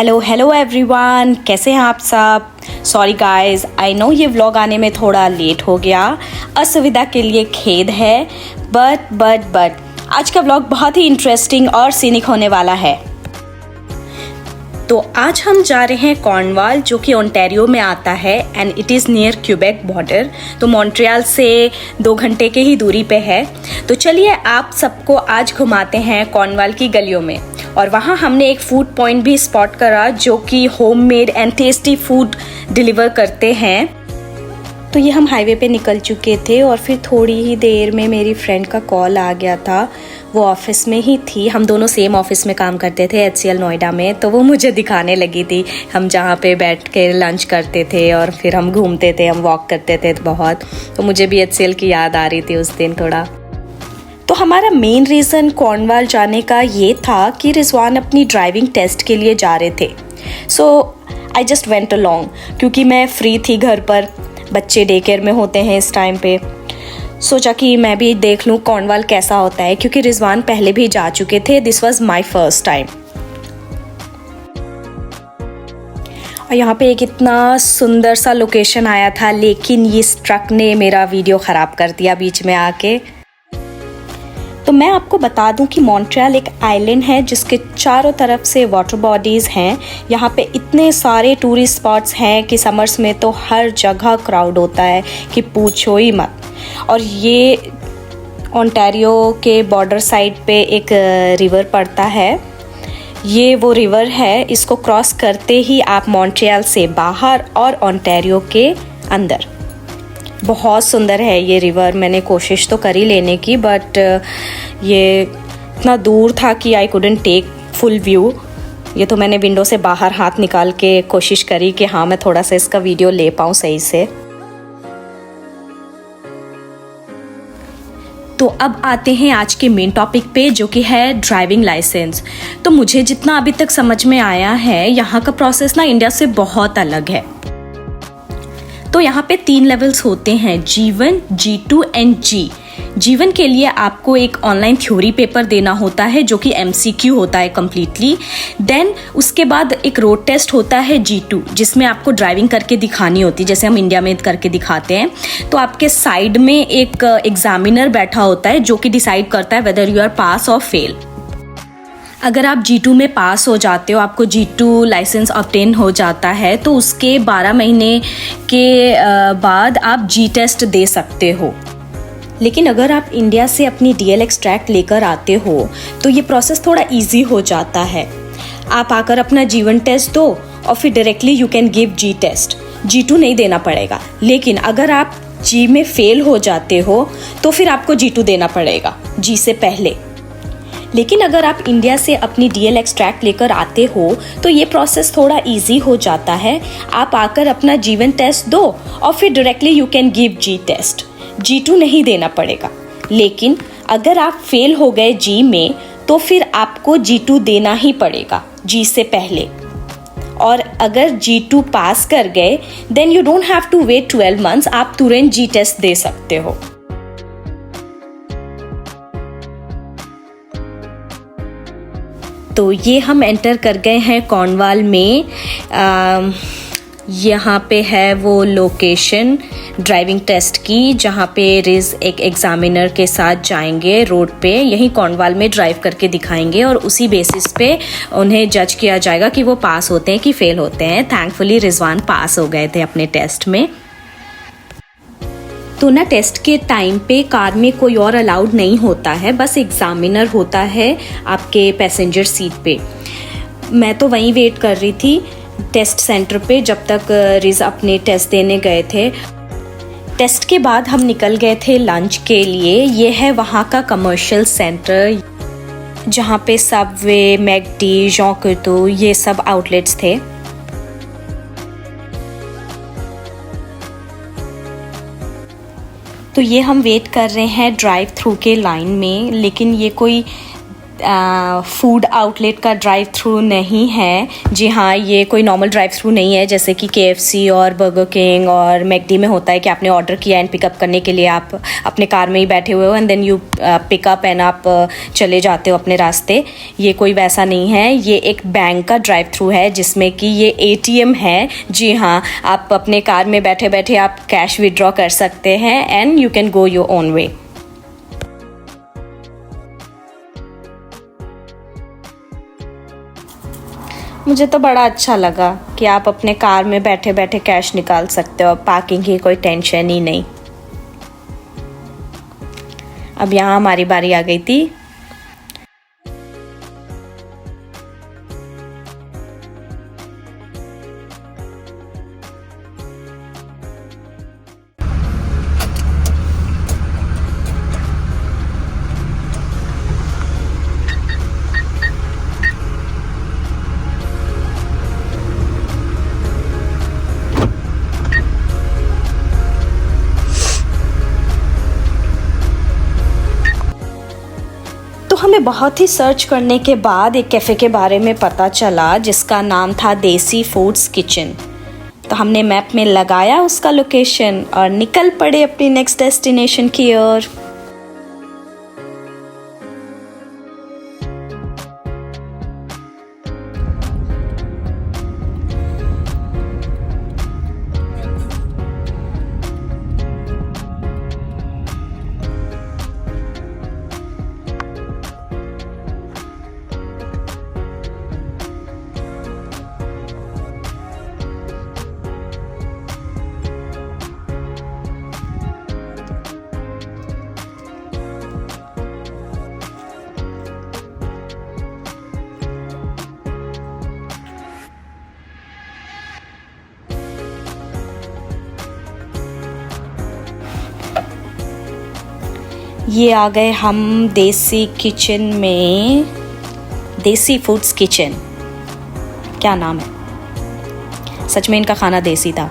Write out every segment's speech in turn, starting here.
Hello hello everyone, कैसे हैं आप सब। सॉरी गाइस, आई नो ये व्लॉग आने में थोड़ा लेट हो गया, असुविधा के लिए खेद है। बट आज का व्लॉग बहुत ही इंटरेस्टिंग और सीनिक होने वाला है। तो आज हम जा रहे हैं कॉर्नवाल, जो कि ओंटारियो में आता है and it is near Quebec border. तो मॉन्ट्रियल से 2 घंटे के ही दूरी पे है। तो चलिए आप सबको आज घुमाते हैं कॉर्नवाल की गलियों में। और वहाँ हमने एक फूड पॉइंट भी स्पॉट करा जो कि homemade and tasty food deliver करते हैं। तो ये हम हाईवे पे निकल चुके थे और फिर थोड़ी ही देर में मेरी फ्रेंड का कॉल आ गया था। वो ऑफिस में ही थी, हम दोनों सेम ऑफिस में काम करते थे HCL नोएडा में। तो वो मुझे दिखाने लगी थी हम जहाँ पे बैठ के लंच करते थे और फिर हम घूमते थे, हम वॉक करते थे बहुत। तो मुझे भी HCL की याद आ रही थी उस दिन थोड़ा। तो हमारा मेन रीज़न कॉर्नवाल जाने का ये था कि रिजवान अपनी ड्राइविंग टेस्ट के लिए जा रहे थे। सो आई जस्ट वेंट अलोंग, क्योंकि मैं फ्री थी घर पर, बच्चे डे केयर में होते हैं इस टाइम पे। सोचा कि मैं भी देख लूँ कॉर्नवाल कैसा होता है, क्योंकि रिजवान पहले भी जा चुके थे। This was my first time. और यहाँ पे एक इतना सुंदर सा लोकेशन आया था, लेकिन ये ट्रक ने मेरा वीडियो ख़राब कर दिया बीच में आके। तो मैं आपको बता दूं कि मॉन्ट्रियल एक आइलैंड है जिसके चारों तरफ से वाटर बॉडीज़ हैं। यहाँ पे इतने सारे टूरिस्ट स्पॉट्स हैं कि समर्स में तो हर जगह क्राउड होता है कि पूछो ही मत। और ये ओंटारियो के बॉर्डर साइड पे एक रिवर पड़ता है। ये वो रिवर है, इसको क्रॉस करते ही आप मॉन्ट्रियल से बाहर और ओंटारियो के अंदर। बहुत सुंदर है ये रिवर। मैंने कोशिश तो करी लेने की, बट ये इतना दूर था कि I couldn't take full view. ये तो मैंने विंडो से बाहर हाथ निकाल के कोशिश करी कि हाँ मैं थोड़ा सा इसका वीडियो ले पाऊँ सही से। तो अब आते हैं आज के मेन टॉपिक पे, जो कि है ड्राइविंग लाइसेंस। तो मुझे जितना अभी तक समझ में आया है, यहाँ का प्रोसेस ना इंडिया से बहुत अलग है। तो यहाँ पे 3 लेवल्स होते हैं, G1, G2 and G। G1 के लिए आपको एक ऑनलाइन थ्योरी पेपर देना होता है जो कि MCQ होता है कम्प्लीटली। देन उसके बाद एक रोड टेस्ट होता है G2, जिसमें आपको ड्राइविंग करके दिखानी होती है, जैसे हम इंडिया में करके दिखाते हैं। तो आपके साइड में एक एग्जामिनर बैठा होता है जो कि डिसाइड करता है वेदर यू आर पास और फेल। अगर आप G2 में पास हो जाते हो, आपको G2 लाइसेंस ऑब्टेन हो जाता है, तो उसके 12 महीने के बाद आप G टेस्ट दे सकते हो। लेकिन अगर आप इंडिया से अपनी DL एक्सट्रैक्ट लेकर आते हो तो ये प्रोसेस थोड़ा इजी हो जाता है। आप आकर अपना G1 टेस्ट दो और फिर directly you can give G test. G2 नहीं देना पड़ेगा। लेकिन अगर आप G में फेल हो जाते हो तो फिर आपको G2 देना पड़ेगा G से पहले। लेकिन अगर आप इंडिया से अपनी DL एक्सट्रैक्ट लेकर आते हो तो ये प्रोसेस थोड़ा इजी हो जाता है। आप आकर अपना G1 टेस्ट दो और फिर directly you can give G test. G2 नहीं देना पड़ेगा। लेकिन अगर आप फेल हो गए G में तो फिर आपको G2 देना ही पड़ेगा G से पहले। और अगर G2 पास कर गए then you don't have to wait 12 months, आप तुरंत G टेस्ट दे सकते हो। तो ये हम एंटर कर गए हैं कॉर्नवाल में। यहाँ पे है वो लोकेशन ड्राइविंग टेस्ट की, जहाँ पे रिज एक एग्जामिनर के साथ जाएंगे रोड पे, यहीं कॉर्नवाल में ड्राइव करके दिखाएंगे और उसी बेसिस पे उन्हें जज किया जाएगा कि वो पास होते हैं कि फेल होते हैं। थैंकफुली रिजवान पास हो गए थे अपने टेस्ट में। तो ना टेस्ट के टाइम पे कार में कोई और अलाउड नहीं होता है, बस एग्जामिनर होता है आपके पैसेंजर सीट पे। मैं तो वहीं वेट कर रही थी टेस्ट सेंटर पे जब तक रिज अपने टेस्ट देने गए थे। टेस्ट के बाद हम निकल गए थे लंच के लिए। ये है वहाँ का कमर्शियल सेंटर, जहाँ पे सबवे, मैकडी, जॉन कुर्तो ये सब आउटलेट्स थे। तो ये हम वेट कर रहे हैं ड्राइव थ्रू के लाइन में, लेकिन ये कोई फूड आउटलेट का ड्राइव थ्रू नहीं है। जी हाँ, ये कोई नॉर्मल ड्राइव थ्रू नहीं है जैसे कि KFC और बर्गर किंग और मैकडी में होता है कि आपने ऑर्डर किया एंड पिकअप करने के लिए आप अपने कार में ही बैठे हुए हो and then you pick up and आप चले जाते हो अपने रास्ते। ये कोई वैसा नहीं है, ये एक बैंक का ड्राइव थ्रू है जिसमें कि ये ATM है। जी हाँ, आप अपने कार में बैठे बैठे आप कैश विड्रॉ कर सकते हैं and you can go your own way. मुझे तो बड़ा अच्छा लगा कि आप अपने कार में बैठे बैठे कैश निकाल सकते हो, पार्किंग की कोई टेंशन ही नहीं। अब यहाँ हमारी बारी आ गई थी। तो हमें बहुत ही सर्च करने के बाद एक कैफ़े के बारे में पता चला जिसका नाम था देसी फूड्स किचन। तो हमने मैप में लगाया उसका लोकेशन और निकल पड़े अपनी नेक्स्ट डेस्टिनेशन की ओर। ये आ गए हम देसी किचन में, देसी फूड्स किचन। क्या नाम है, सच में इनका खाना देसी था।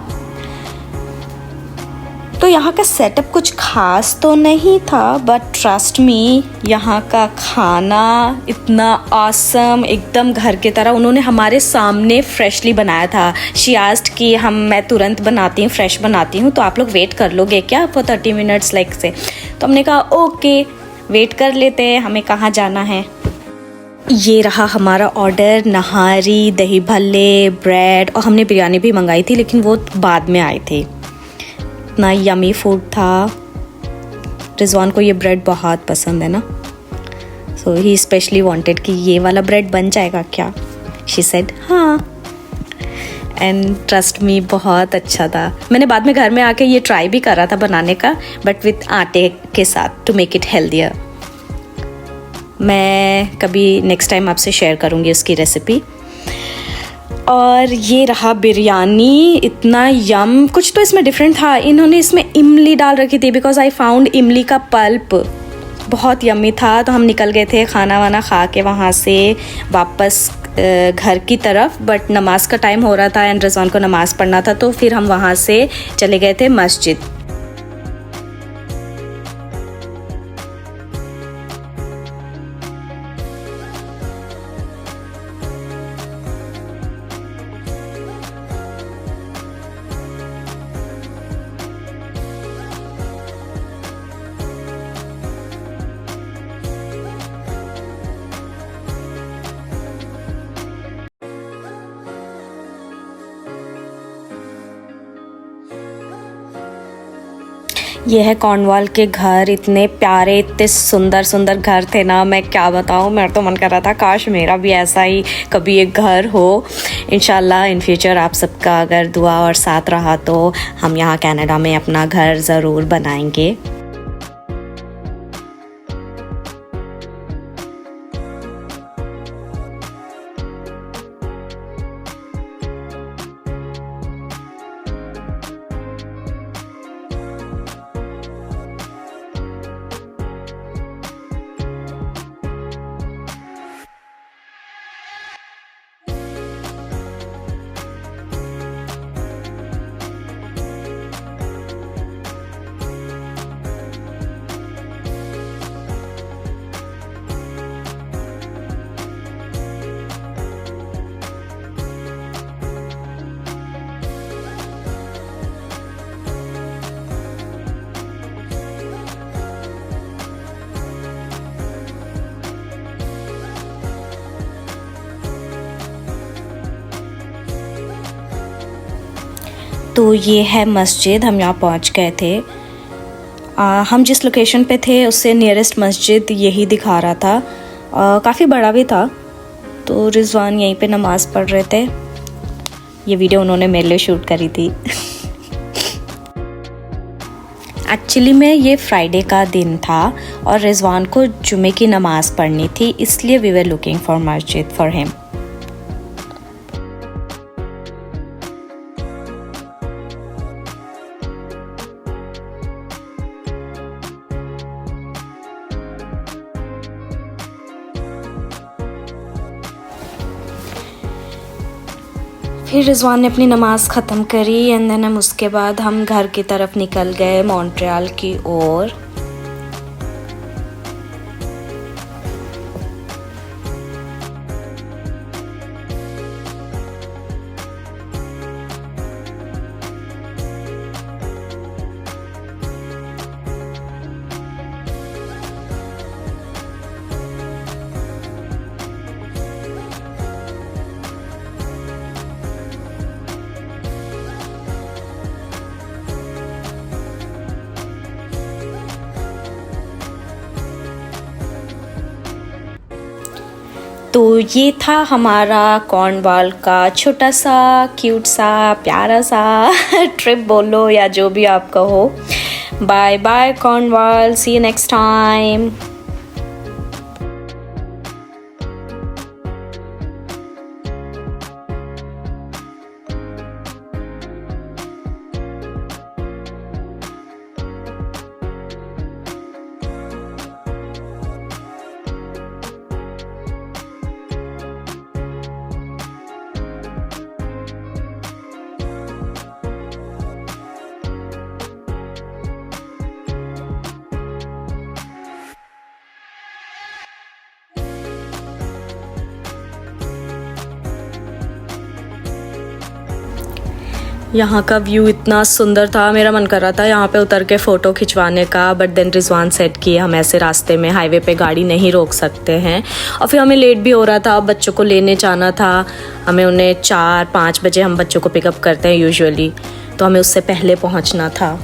तो यहाँ का सेटअप कुछ खास तो नहीं था बट ट्रस्ट मी यहाँ का खाना इतना ऑसम, एकदम घर की तरह। उन्होंने हमारे सामने फ्रेशली बनाया था। शी आस्क्ड कि मैं तुरंत बनाती हूँ, फ्रेश बनाती हूँ, तो आप लोग वेट कर लोगे क्या फॉर 30 मिनट्स लाइक से। तो हमने कहा ओके वेट कर लेते हैं, हमें कहाँ जाना है। ये रहा हमारा ऑर्डर, नहारी, दही भल्ले, ब्रेड और हमने बिरयानी भी मंगाई थी लेकिन वो बाद में आए थे। इतना यमी फूड था। रिजवान को ये ब्रेड बहुत पसंद है ना, सो ही स्पेशली वांटेड कि ये वाला ब्रेड बन जाएगा क्या। शी सेड हाँ, एंड ट्रस्ट मी बहुत अच्छा था। मैंने बाद में घर में आके ये ट्राई भी करा था बनाने का बट विथ आटे के साथ टू मेक इट हेल्दियर। मैं कभी नेक्स्ट टाइम आपसे शेयर करूँगी उसकी रेसिपी। और ये रहा बिरयानी, इतना यम। कुछ तो इसमें डिफरेंट था, इन्होंने इसमें इमली डाल रखी थी बिकॉज आई फाउंड इमली का पल्प। बहुत यम्मी था। तो हम निकल गए थे खाना वाना खा के वहाँ से वापस घर की तरफ, बट नमाज का टाइम हो रहा था एंड रिजवान को नमाज पढ़ना था तो फिर हम वहाँ से चले गए थे मस्जिद। ये है कॉर्नवाल के घर, इतने प्यारे, इतने सुंदर सुंदर घर थे ना, मैं क्या बताऊँ। मेरा तो मन कर रहा था काश मेरा भी ऐसा ही कभी एक घर हो। इंशाल्लाह इन फ्यूचर आप सबका अगर दुआ और साथ रहा तो हम यहाँ कनाडा में अपना घर ज़रूर बनाएंगे। तो ये है मस्जिद, हम यहाँ पहुँच गए थे। हम जिस लोकेशन पे थे उससे नियरेस्ट मस्जिद यही दिखा रहा था। काफ़ी बड़ा भी था। तो रिजवान यहीं पे नमाज़ पढ़ रहे थे। ये वीडियो उन्होंने मेरे लिए शूट करी थी। एक्चुअली में ये फ्राइडे का दिन था और रिजवान को जुमे की नमाज़ पढ़नी थी, इसलिए वी वर लुकिंग फॉर मस्जिद फॉर हिम। फिर रिजवान ने अपनी नमाज़ ख़त्म करी एंड देन उसके बाद हम घर की तरफ निकल गए मॉन्ट्रियल की ओर। तो ये था हमारा कॉर्नवाल का छोटा सा क्यूट सा प्यारा सा ट्रिप बोलो या जो भी आप कहो। Bye bye Cornwall, see you next time. यहाँ का व्यू इतना सुंदर था, मेरा मन कर रहा था यहाँ पे उतर के फ़ोटो खिंचवाने का, बट देन रिजवान सेट किए हम ऐसे रास्ते में हाईवे पे गाड़ी नहीं रोक सकते हैं। और फिर हमें लेट भी हो रहा था, बच्चों को लेने जाना था। हमें उन्हें 4-5 बजे हम बच्चों को पिकअप करते हैं यूजुअली, तो हमें उससे पहले पहुँचना था।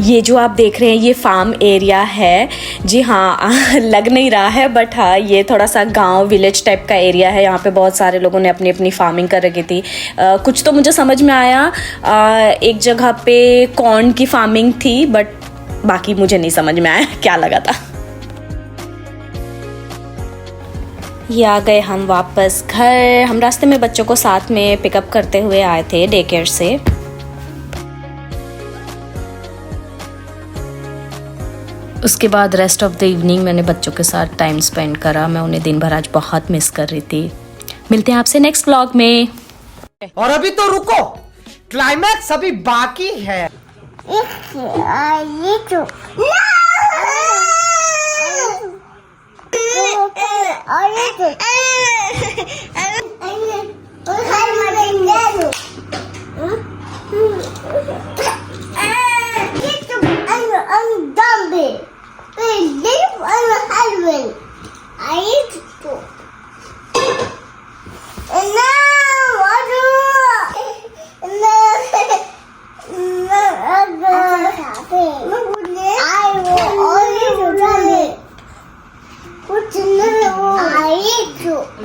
ये जो आप देख रहे हैं ये फार्म एरिया है। जी हाँ, लग नहीं रहा है बट हाँ, ये थोड़ा सा गांव विलेज टाइप का एरिया है। यहाँ पे बहुत सारे लोगों ने अपनी अपनी फार्मिंग कर रखी थी। कुछ तो मुझे समझ में आया, एक जगह पे कॉर्न की फार्मिंग थी, बट बाकी मुझे नहीं समझ में आया क्या लगा था। ये आ गए हम वापस घर। हम रास्ते में बच्चों को साथ में पिकअप करते हुए आए थे डे केयर से। उसके बाद रेस्ट ऑफ द इवनिंग मैंने बच्चों के साथ टाइम स्पेंड करा। मैं उन्हें दिन भर आज बहुत मिस कर रही थी। मिलते हैं आपसे नेक्स्ट व्लॉग में। और अभी तो रुको, क्लाइमैक्स अभी बाकी है।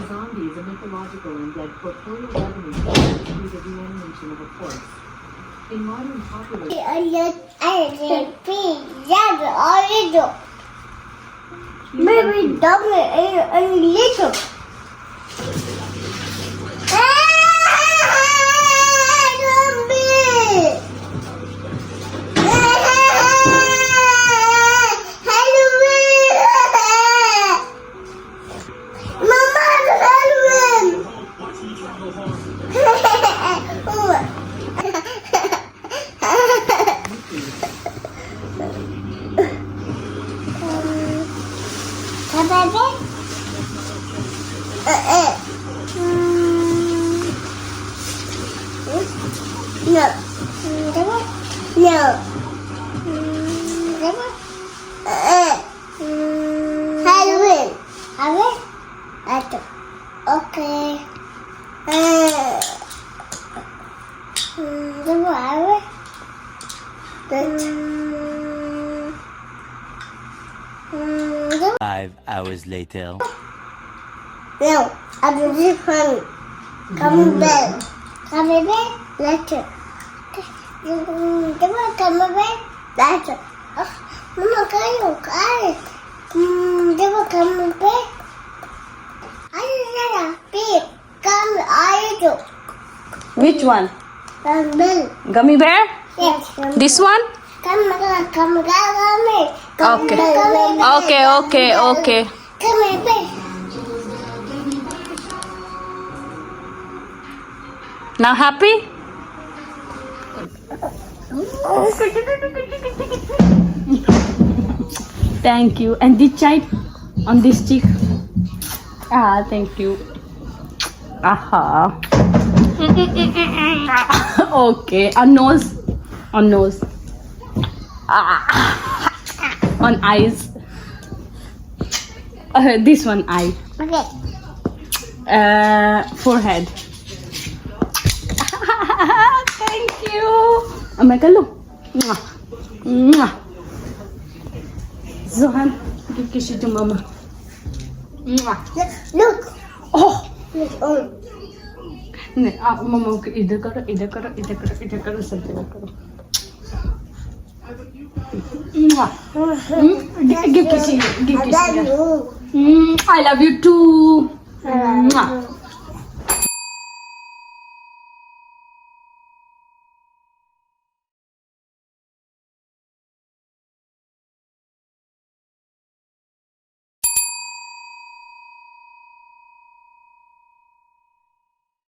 Zombies are mythological and dead portfolio revenue through the reanimation of a corpse. In modern popular... Maybe double and little. No. No. Halloween. Halloween? Okay. Halloween? 5 hours later. No, I'm different. Come back. Come back later. Come back later. Mama, can you cry? Come back. I don't come. I do. Which one? Come back. Gummy bear? Yes. This one? Come. Okay. Okay. Come back. Now happy? Thank you. And this side? On this cheek? Thank you. Aha. Okay. On nose? On nose. On eyes? This one eye. Okay. Forehead. Thank you. Amekalo. Mwah. Zohan, give kiss to mama. Mwah. Look. Oh. Look. Oh. नहीं आप मम्मा को इधर करो सब जगह करो give kiss I love you. I love you too.